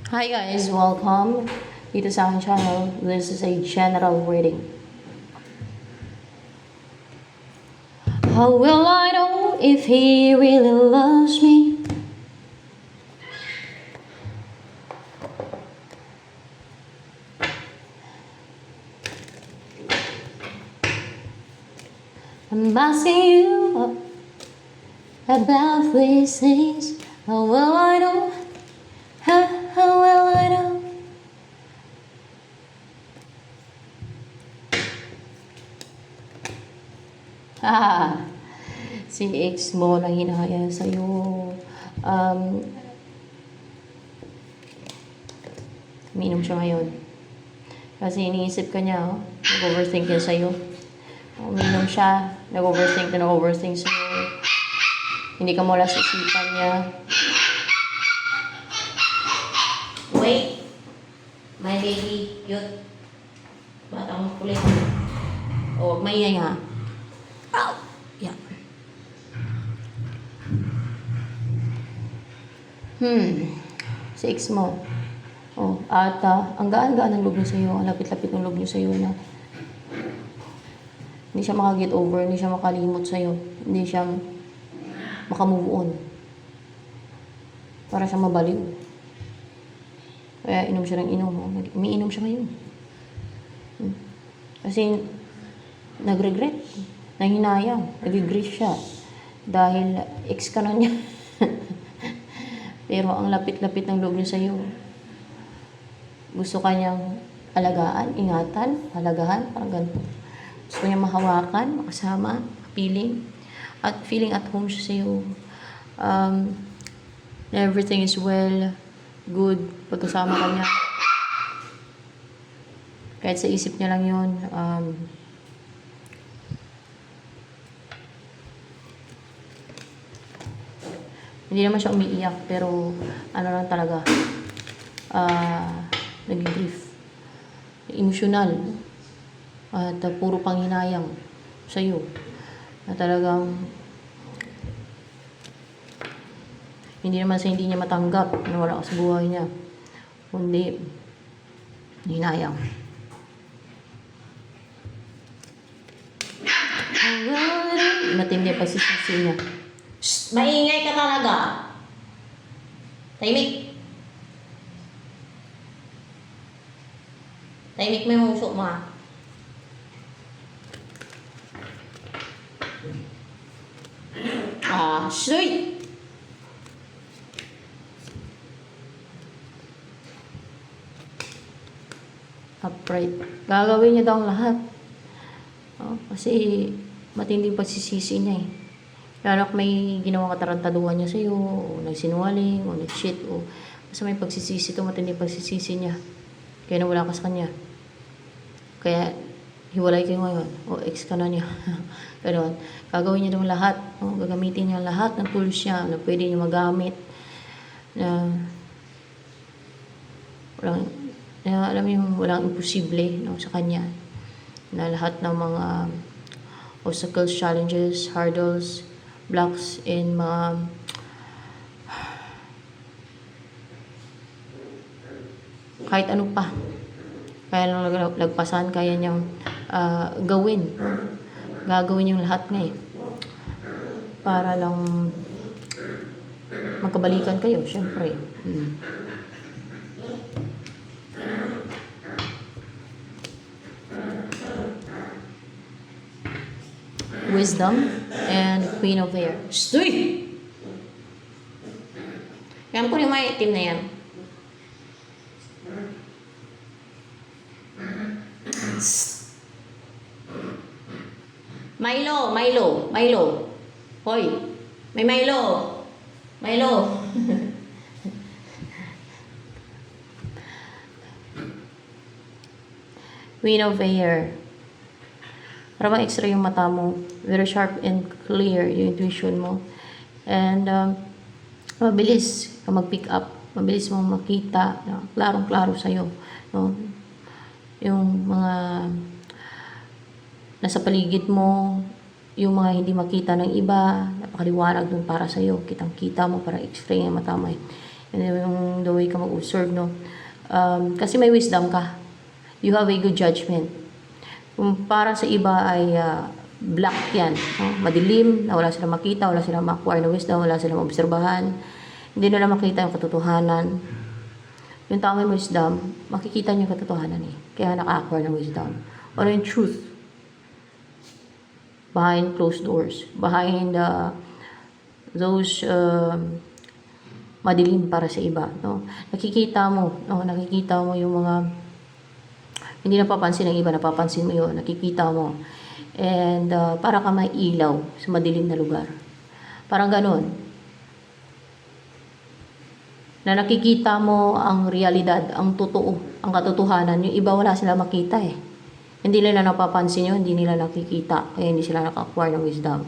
Hi guys, welcome dito sa aking channel. This is a general reading. How will I know if he really loves me? I'm asking you about these things. How will I know? How will I know? Ah, si ex mo na hinahaya sa'yo. Umiinom siya ngayon. Kasi iniisip ka niya, nag-overthink yan sa'yo. Umiinom siya, nag-overthink sa'yo. Hindi ka mula sa isipan niya. Wait! My baby, cute. Batang kulit. Oh, may nga. Ow! Yeah. Si ex mo. Oh, at ang gaan-gaan ng loob niya sa'yo, ang lapit-lapit ng loob niya sa'yo na hindi siya makaget over, hindi siya makalimot sa'yo, hindi siya makamove on. Para siya mabaliw. Kaya inom siya ng inom. Umiinom siya ngayon. Kasi nag-regret, nahinayang, nag-regret siya. Dahil ex ka na niya. Pero ang lapit-lapit ng loob niya sa'yo. Gusto ka niyang alagaan, ingatan, halagahan, parang ganito. Gusto niya mahawakan, makasama, feeling. At feeling at home siya sa'yo. Everything is well, good, pagkasama ka niya. Kahit sa isip niya lang yun, hindi naman siya umiiyak, pero ano lang talaga, naging grief. Emosyonal. At puro panghinayang sa'yo. Na talagang hindi naman sa hindi niya matanggap na wala ka sa buhay niya. Kundi, hinayang. Matindi ang pagsisisi niya. Shh! Maingay ka talaga! Tahimik! Tahimik mo yung uso mo ha. Sweet! Upright. Gagawin niya daw ang lahat. Kasi matinding pagsisisi niya eh. Lalo kung may ginawang katarantaduhan niya sa'yo, o nagsinungaling, o nag-shit, o basta may pagsisisi ito, matinding pagsisisi niya. Kaya nawala ka sa kanya. Kaya hiwalay kayo ngayon, o ex ka na niya. Ganon. Gagawin niya daw lahat. Gagamitin niya lahat ng tools niya na pwede niya magamit. Alam mo yung walang imposible sa kanya. Na lahat ng mga obstacles, challenges, hurdles, blocks, and mga kahit ano pa. Kaya lang lagpasan, kaya niyang gawin. Gagawin yung lahat nga eh. Para lang magkabalikan kayo, syempre. Wisdom and Queen of Air. Stoy! Yan ko yung may itim na yan. Milo. Hoy, may Milo. Queen of Air. Para bang extra yung mata mo. Very sharp and clear yung intuition mo. And mabilis ka mag-pick up. Mabilis mong makita na klarong-klaro sa'yo. No? Yung mga nasa paligid mo, yung mga hindi makita ng iba, napakaliwanag dun para sa'yo. Kitang-kita mo, para extra yung mata mo. And yung the way ka mag-observe, no? Kasi may wisdom ka. You have a good judgment. Kung para sa iba ay black yan, no? Madilim, na wala silang makita, wala silang ma-acquire na wisdom, wala silang maobserbahan, hindi nila makita yung katotohanan. Yung tao may wisdom, makikita niya yung katotohanan eh. Kaya naka-acquire ng wisdom. Or yung truth. Behind closed doors. Behind those madilim para sa iba. No? Nakikita mo yung mga hindi napapansin ng iba, napapansin mo yun, nakikita mo. And para ka mailaw sa madilim na lugar. Parang ganun. Na nakikita mo ang realidad, ang totoo, ang katotohanan. Yung iba wala sila makita eh. Hindi nila napapansin yun, hindi nila nakikita. Kaya hindi sila naka-acquire ng wisdom.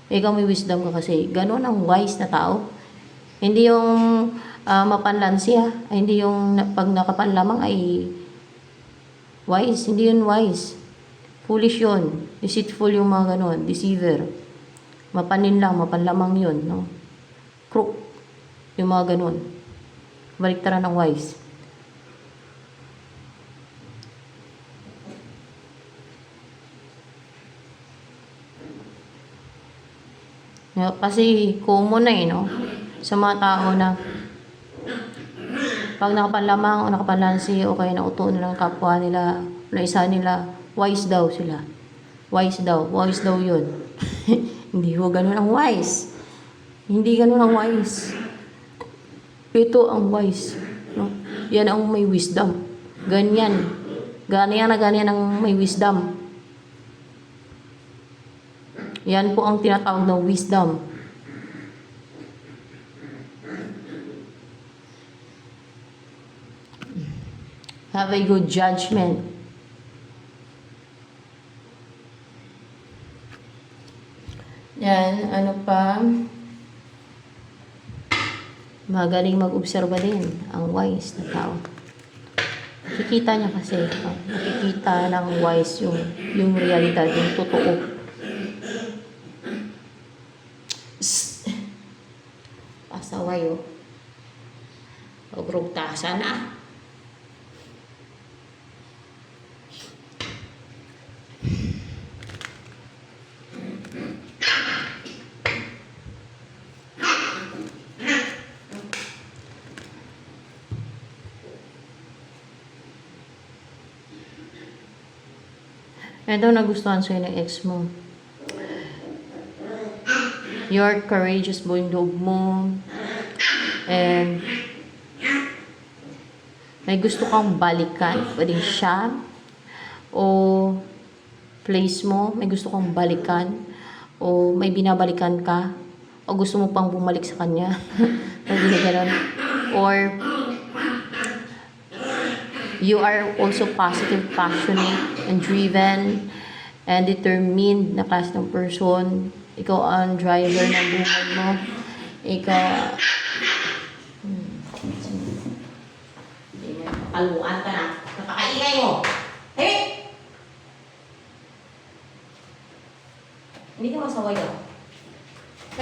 Ikaw may wisdom ka kasi. Ganun ang wise na tao. Hindi yung mapanlansi hindi yung pag nakapanlamang ay wise. Hindi yun wise. Foolish yun. Deceitful yung mga ganun. Deceiver. Mapanin lang, mapanlamang yun. No? Crook. Yung mga ganun. Baliktaran ng wise. Kasi common na no? Sa mga tao na pag nakapanlamang o nakapanlansi o kaya nauto na ng kapwa nila, na isa nila, wise daw sila. Wise daw yun. Hindi ho ganun ang wise. Hindi ganun ang wise. Ito ang wise. No? Yan ang may wisdom. Ganyan. Ganyan ang may wisdom. Yan po ang tinatawag na wisdom. Have a good judgment. Yan, ano pa? Magaling mag-obserba din ang wise na tao. Nakikita niya kasi, nakikita ng wise yung realidad, yung totoo. Pasaway oh. Pag-rugtasan Ito nagustuhan sa'yo ng ex mo. You're courageous, buong loob mo. And may gusto kang balikan. Pwedeng siya o place mo. May gusto kang balikan o may binabalikan ka o gusto mo pang bumalik sa kanya. Pwede na ganun. Or you are also positive, passionate, and driven, and determined na klase ng person. Ikaw ang driver ng buhay mo. Ikaw, kaluan ka na. Napakaingay mo. Hey! Hindi ka masaway ako.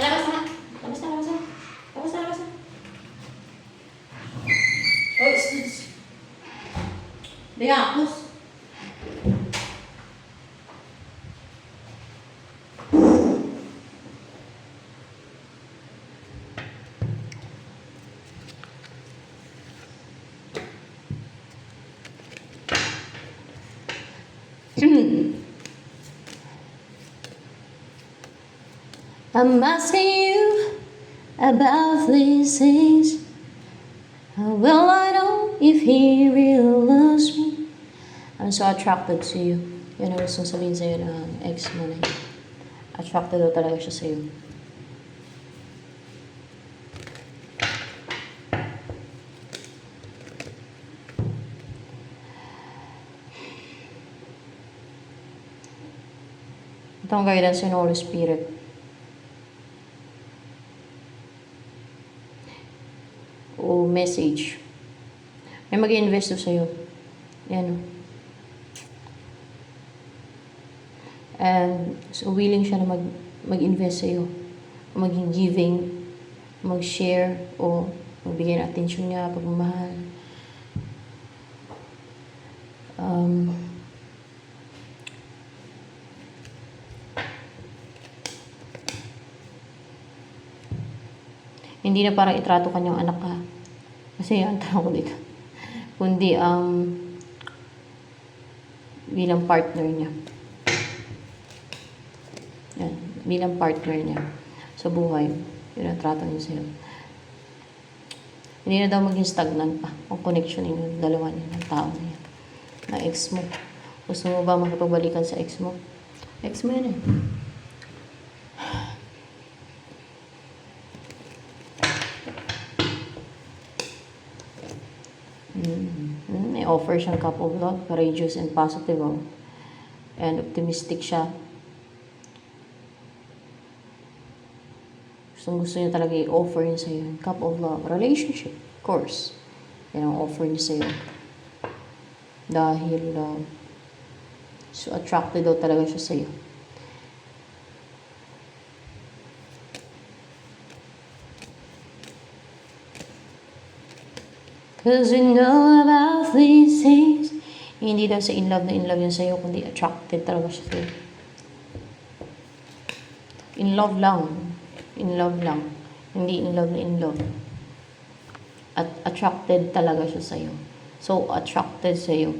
Labas na. Labas na, labas na. Labas na, labas na. Oh, excuse. Dayakos. I'm asking you about these things. How will I know if he really loves me? I'm so attracted to you. Yan ang gusto sabihin sa'yo ng ex mo na yun. Attracted daw talaga siya sa'yo. Ito ang guidance ng Holy Spirit. O message. May mag-invest to sa'yo. Yan. And so willing siya na mag-invest sa'yo. Maging giving, mag-share, o Magbigay ng atensyon niya, pagmamahal. Hindi na para itrato kanyang anak ka. Kasi ang tanong ko dito. Kundi bilang partner niya. Yan, bilang partner niya sa buhay. Yun ang trato niya sa'yo. Hindi na daw maging stagnant pa ang connection ninyo, dalawa niya, ng tao niya. Na ex mo. Gusto mo ba makipagbalikan sa ex mo? Ex mo yan eh. May offer siyang cup of love, courageous and positive. And optimistic siya. Gusto niya talaga i-offer niya sa'yo. Cup of love. Relationship, of course. Yan ang offer niya sa'yo. Dahil so attracted daw talaga siya sa'yo. Cause we know about these things. Hindi daw sa in love na in love yun sa'yo, kundi attracted talaga siya sa'yo. In love lang. In love lang. Hindi in love na in love. At attracted talaga siya sa'yo. So, attracted sa'yo.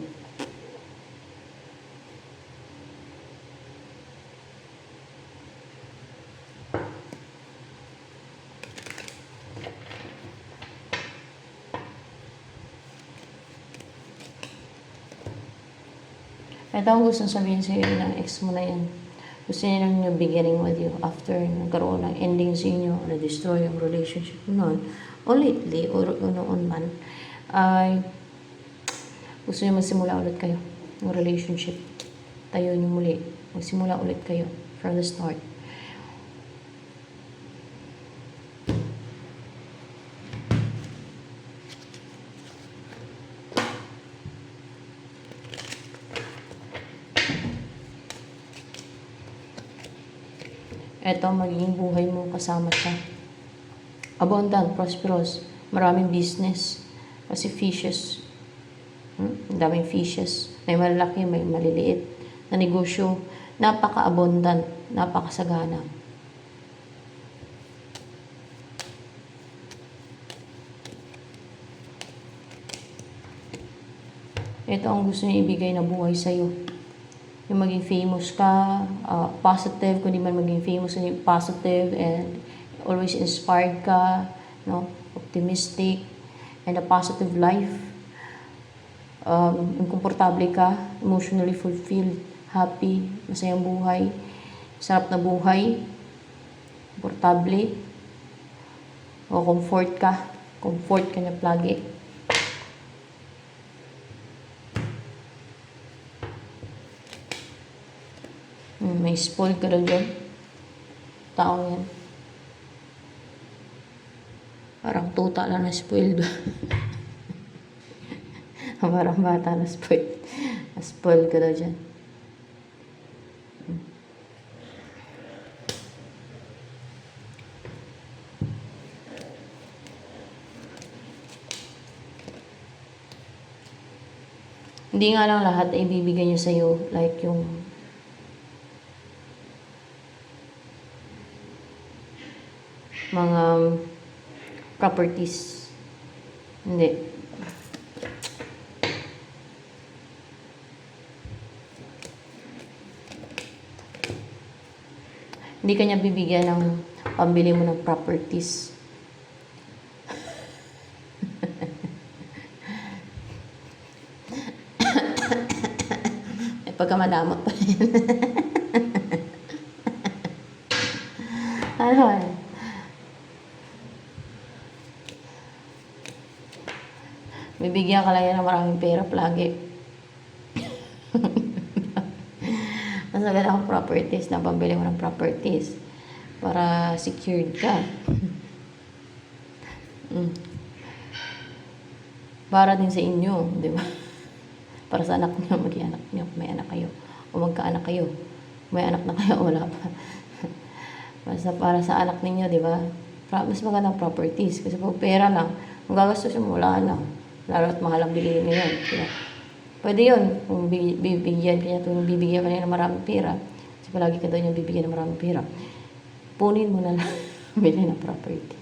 Ito ang gusto sabihin sa'yo ng ex mo na yan. Gusto niya lang yung beginning with you after nagkaroon ng ending sa inyo, na-destroy yung relationship noon, o lately, o noon man, ay gusto niya magsimula ulit kayo ng relationship. Tayo niyo muli. Magsimula ulit kayo from the start. Ito, magiging buhay mo kasama siya. Abundant, prosperous, maraming business. Kasi fishes. Daming fishes. May malaki, may maliliit. Na negosyo, napaka-abundant, napakasagana. Ito ang gusto niya ibigay na buhay sa'yo. Yung maging famous ka, positive, kung di man maging famous, positive, and always inspired ka, no? Optimistic, and a positive life. Komportable ka, emotionally fulfilled, happy, masayang buhay, sarap na buhay, komportable, o comfort ka niya plagi. May spoil ka daw dyan. Tao yan. Parang tuta lang na spoiled. Parang bata na spoiled. Spoil ka daw dyan. Hindi nga lang lahat ay bibigyan niyo sa'yo. Like yung mga properties. Hindi. Hindi kanya bibigyan ng pambili mo ng properties. May pagkamadamot pa rin. Ano ba? Bibigyan ka lang yan ng maraming pera palagi. Mas maganda akong properties na pambili mo ng properties para secured ka. Para din sa inyo, di ba? Para sa anak niyo, maging anak niyo, may anak kayo. O magkaanak kayo. May anak na kayo o wala pa. Basta para sa anak ninyo, di ba? Mas magandang properties. Kasi pag pera lang, Kung gagastos mo, wala na. Lalo at mahal ang bilihin ngayon. Kaya, pwede yun. Kung bibigyan ka niya, kung bibigyan ka niya ng maraming pera, kasi palagi ka daw niya bibigyan ng maraming pera, punin mo na lang. Bili na property.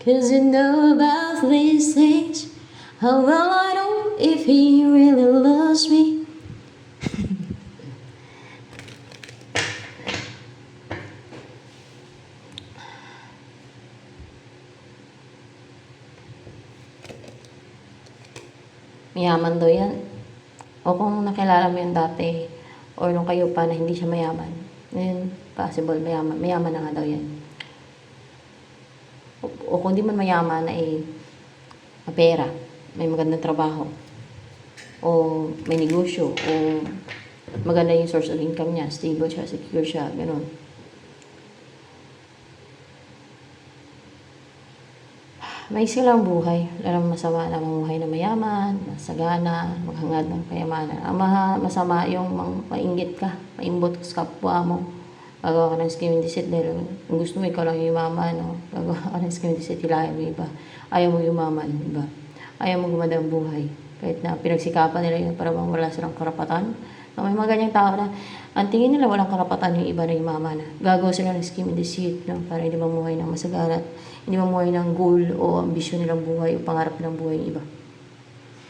Cause you know about these things. How will I know if he really loves me? Mayaman daw yan. O kung nakilala mo yan dati, or nung kayo pa na hindi siya mayaman, then possible mayaman. Mayaman na nga daw yan. O kung di man mayaman na mapera, may magandang trabaho, o may negosyo, o maganda yung source of income niya, stable siya, secure siya, gano'n. May silang buhay. Alam masama na mamuhay na mayaman, masagana, maghangad ng kayamanan. Ang masama yung mainggit ka, maimbot ka sa kapwa mo. Gagawa ka ng scheme and deceit dahil kung gusto mo ikaw lang yumaman, no? Gagawa ka ng scheme and deceit, hilahin mo iba. Ayaw mo yumaman, iba. Ayaw mo gumanda ang buhay. Kahit na pinagsikapan nila yun para bang wala silang karapatan. No, may mga ganyang tao na ang tingin nila walang karapatan yung iba na yumaman na. Gagawa sila ng scheme and deceit, no? Para hindi mamuhay ng masagana at hindi mamuhay ng goal o ambisyon nilang buhay o pangarap ng buhay ng iba.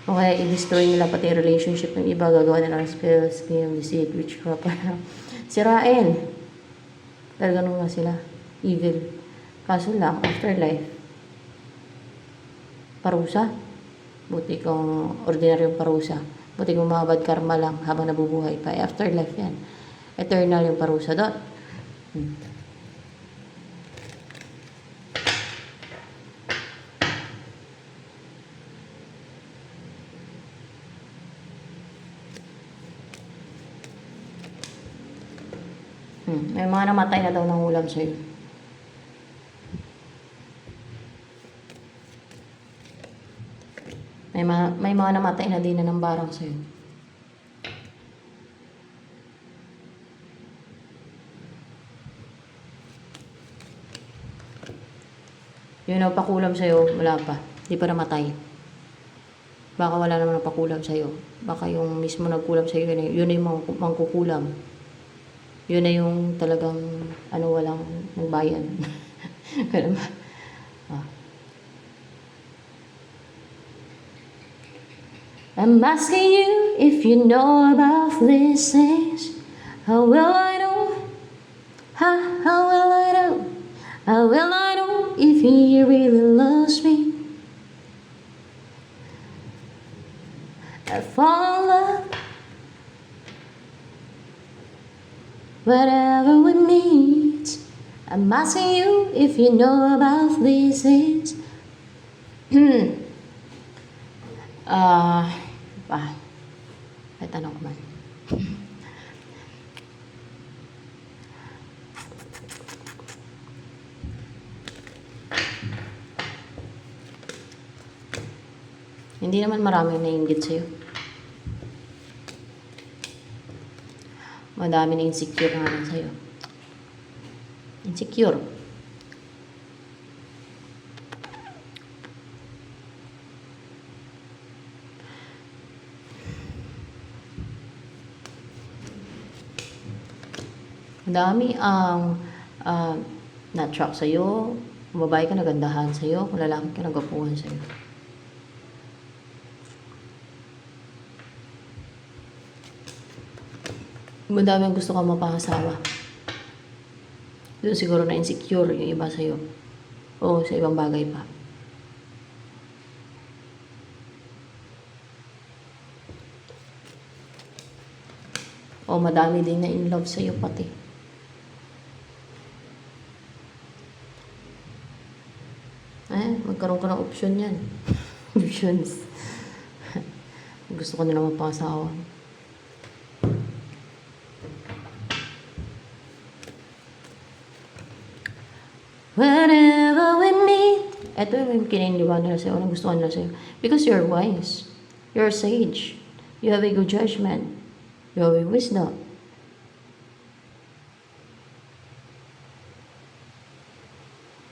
O kaya i-destroy nila pati yung relationship ng iba, gagawa nila ng spell, scheme, deceit, witchcraft. Sirain. Dahil ganun nga sila. Evil. Kaso lang, afterlife. Parusa. Buti kung ordinaryong parusa. Buti kung mahabad karma lang habang nabubuhay pa. Afterlife yan. Eternal yung parusa doon. May mga namatay na daw ng ulam sa'yo. May mga namatay na din na ng barang sa'yo. Yung nagpakulam sa'yo, wala pa. Di pa namatay. Baka wala naman nagpakulam sa'yo. Baka yung mismo nagkulam sa'yo, yun na yung mangkukulam. Yun na yung talagang walang nagbayan. Ganun ba? I'm asking you if you know about these things. How will I know? How will I know? How will I know if he really loves me? I fall in love. Whatever we meet, I'm asking you if you know about these things. May tanong ko man. Hindi naman maraming naiinggit sa'yo. Madami na insecure nga lang sa'yo. Insecure. Madami ang na-attract sa'yo. Kung babae ka, nagandahan sa'yo. Kung lalaki ka, nagwapuhan sa'yo. Madami ang gusto ka mapangasawa. Doon siguro na insecure yung iba sa'yo. O sa ibang bagay pa. O madami din na in love sa'yo pati. Magkaroon ka ng option yan. Options. Gusto ko nila mapangasawa. Whenever we meet. Ito yung kininiwala nila sa'yo. Anong gusto ko nila sa'yo? Because you're wise. You're sage. You have a good judgment. You have a wisdom.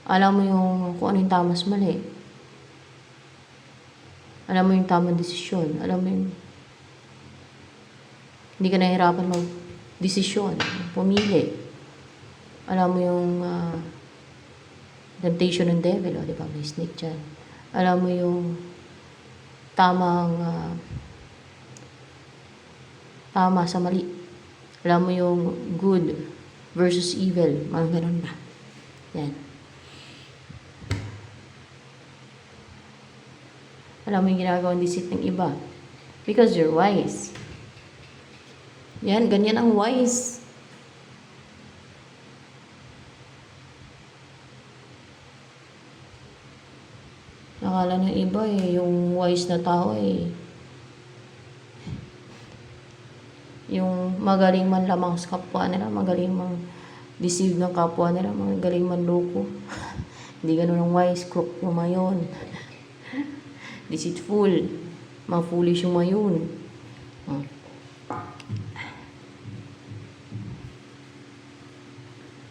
Alam mo yung kung ano yung tama sa mali. Alam mo yung tamang desisyon. Alam mo yung hindi ka nahihirapan mag-desisyon, pumili. Alam mo yung temptation ng devil, o di ba? May snake dyan. Alam mo yung tamang tama sa mali. Alam mo yung good versus evil. Mga ganun ba? Yan. Alam mo yung ginagawang deceit ng iba. Because you're wise. Yan, ganyan ang wise. Nakala ng iba yung wise na tao yung magaling man lamang sa kapwa nila, magaling mang deceive ng kapwa nila, magaling man loko. Hindi ganun ang wise, crook yung mayon. Deceitful, mga foolish yung mayon.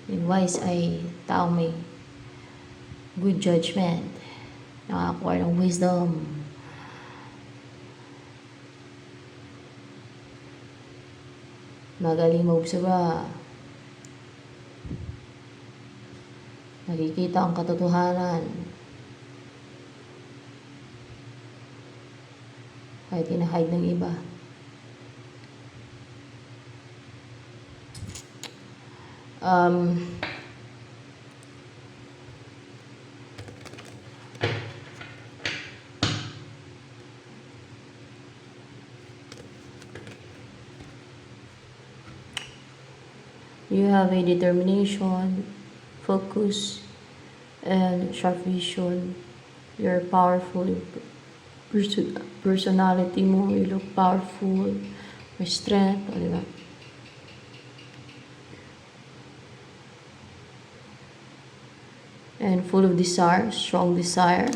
Yung wise ay taong may good judgment, nakakuha ng wisdom. Magaling maobserba. Nakikita ang katotohanan. Kahit hinahide ng iba. You have a determination, focus, and sharp vision. You're powerful. Personality mo, you look powerful. May strength, o diba? And full of desire, strong desire.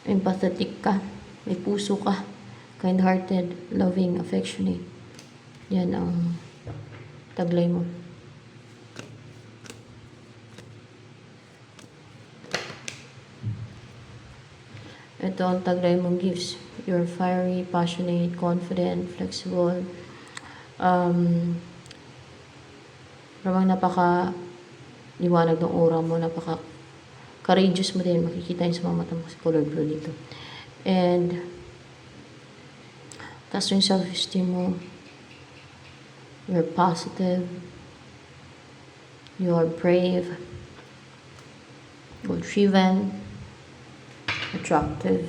Empathetic ka, may puso ka. Kind-hearted, loving, affectionate. Yan ang taglay mo. Ito ang taglay mong gifts. You're fiery, passionate, confident, flexible. Parang napaka-liwanag ng aura mo, napaka-courageous mo din. Makikita yun sa mga mata mo, sa color blue dito. And, taas yung self-esteem mo. You're positive. You are brave. You're driven. Attractive.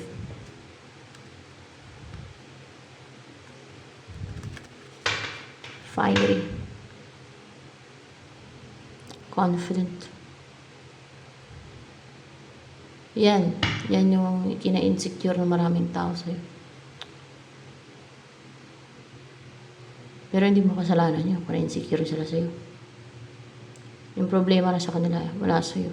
Fiery. Confident. Yan. Yan yung kina-insecure ng maraming tao sa'yo. Pero hindi mo kasalanan yun kung insecure sila sa'yo. Yung problema na sa kanila, wala sa'yo.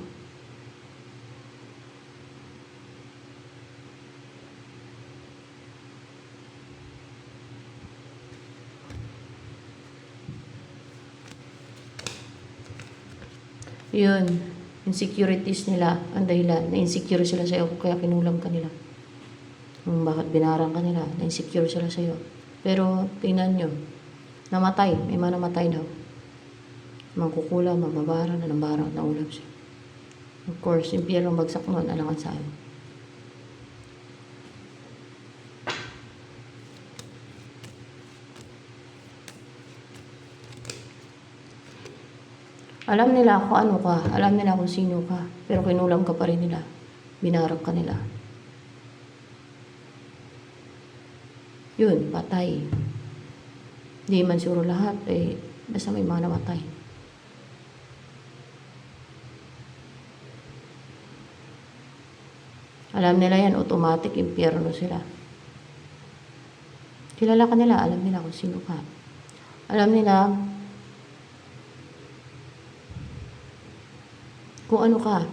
Yun, insecurities nila, ang dahilan, na-insecure sila sa'yo kaya kinulam ka nila. Kung bakit binarang ka nila, na-insecure sila sa'yo. Pero, tingnan nyo, namatay, may mga namatay daw. Mangkukulam, mamabara, nanambara, naulap siya. Of course, impyerno ang bagsak nun, alangan sa'yo. Alam nila kung ano ka, alam nila kung sino ka, pero kinulam ka pa rin nila. Binarang ka nila. Yun, patay. Hindi man siguro lahat, basta may mga namatay. Alam nila yan, automatic, impyerno sila. Kilala ka nila, alam nila kung sino ka. Alam nila kung ano ka.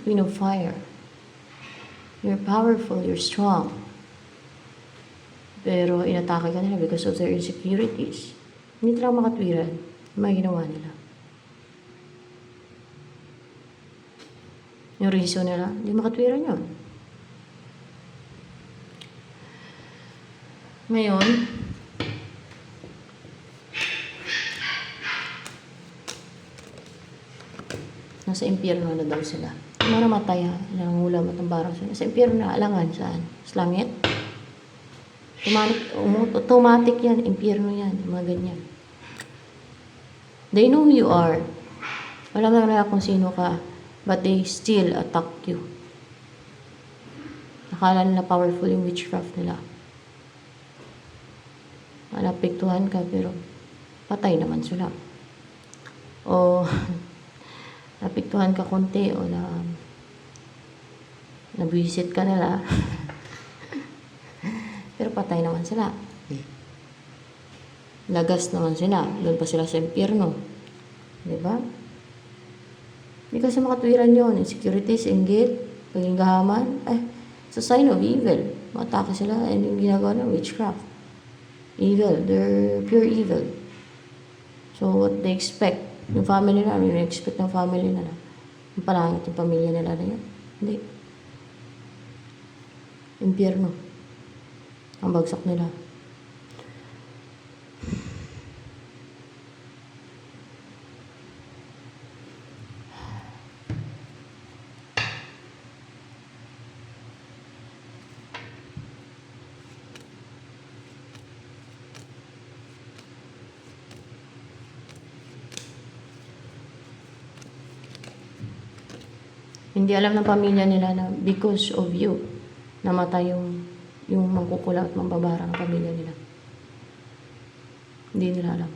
Queen of Fire. You're powerful, you're strong. Pero inatake ka nila because of their insecurities. Hindi talaga makatwiran. May ginawa nila. Yung reason nila, hindi makatwiran yun. Ngayon, nasa impyerno na daw sila. Yung mga namatay ha, nangangulam at ang barang sila. Sa impyerno na, alangan saan? Sa langit? Automatic yan, impyerno yan, mga ganyan. They know who you are. Alam na nila kung sino ka, but they still attack you. Akala nila powerful yung witchcraft nila. Napiktuhan ka, pero patay naman sila. O napiktuhan ka konti, o nabwisit ka nila. Pero patay naman sila. Lagas naman sila. Doon pa sila sa impyerno. Diba? Hindi kasi makatwiran yun. Insecurities, inggit, paging gahaman. It's a sign of evil. Matake sila and yung ginagawa ng witchcraft. Evil. They're pure evil. So what they expect, yung family nila, ano yung expect ng family nila? Yung palangit yung pamilya nila na yun? Hindi. Impyerno. Ang bagsak nila. Hindi alam ng pamilya nila na because of you, namatay yung mangkukula at mambabara ng pamilya nila. Hindi nila alam.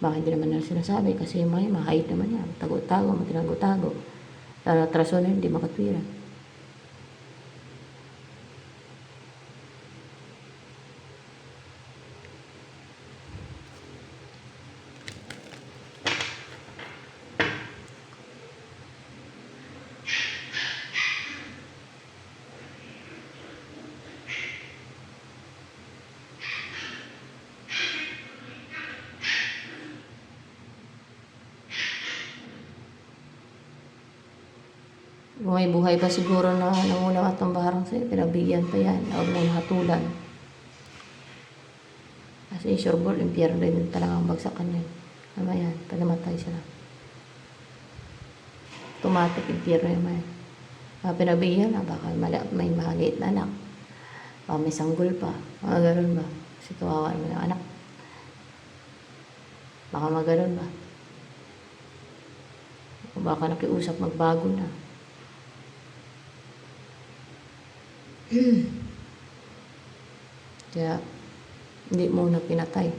Bakit hindi naman nila sinasabi? Kasi may mahait naman yan. Tago-tago, matinago-tago. Traso na hindi makatwira. Kung may buhay pa siguro na nanguna at tambarang sa'yo, pinabigyan pa yan. Huwag mo hatulan. Kasi sure ball, impyerno din talaga ang bagsakan yan. Ano yan? Pag namatay sila. Automatic impyerno yung yan. Pinabigyan na, baka may maliit na anak. Baka may sanggol pa. Mga ganun ba? Kasi kawawa mo ng anak. Baka mga ganun ba? O baka nakiusap magbago na. Kaya, hindi muna pinatay.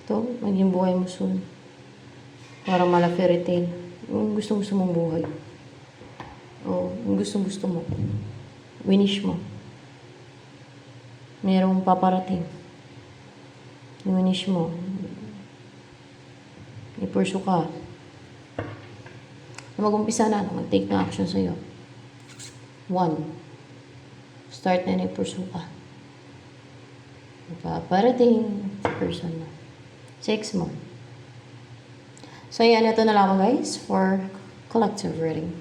Ito, maging buhay mo soon. Para mala fairy tale. Yung gusto mong buhay. O, yung gusto mo. Winish mo. Merong paparating. Yung winish mo. I-pursue ka. Mag-umpisa na. Mag-take na action sa'yo. 1. Start na i-pursue ka. Paparating sa person mo. 6 more. So, yan. Ito na lang guys for collective reading.